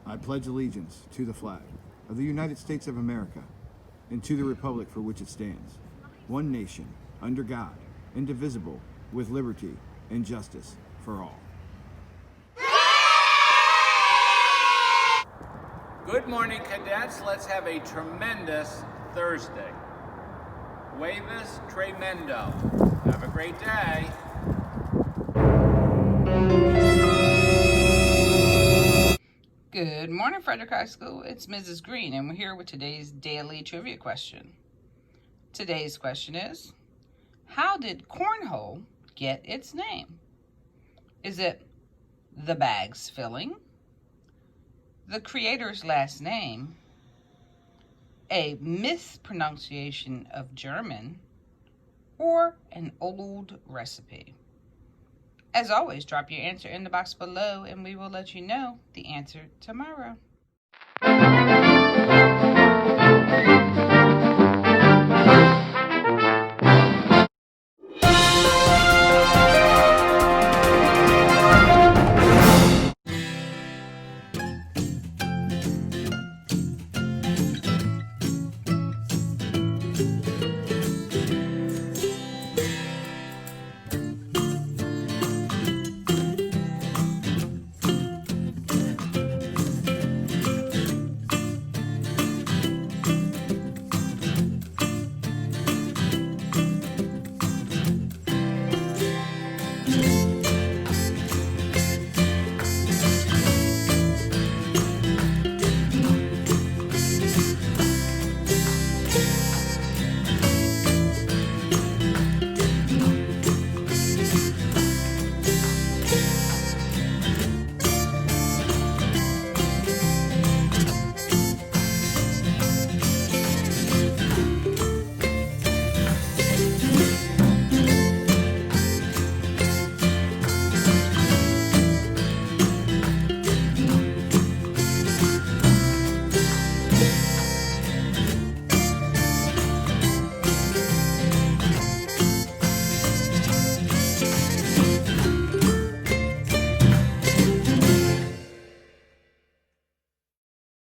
I pledge allegiance to the flag of the United States of America and to the republic for which it stands, one nation, under God, indivisible, with liberty and justice for all. Good morning, cadets. Let's have a tremendous Thursday. Huevos tremendo. Have a great day. Good morning, Frederick High School. It's Mrs. Green, and we're here with today's daily trivia question. Today's question is, how did cornhole get its name? Is it the bag's filling, the creator's last name, a mispronunciation of German, or an old recipe? As always, drop your answer in the box below and we will let you know the answer tomorrow.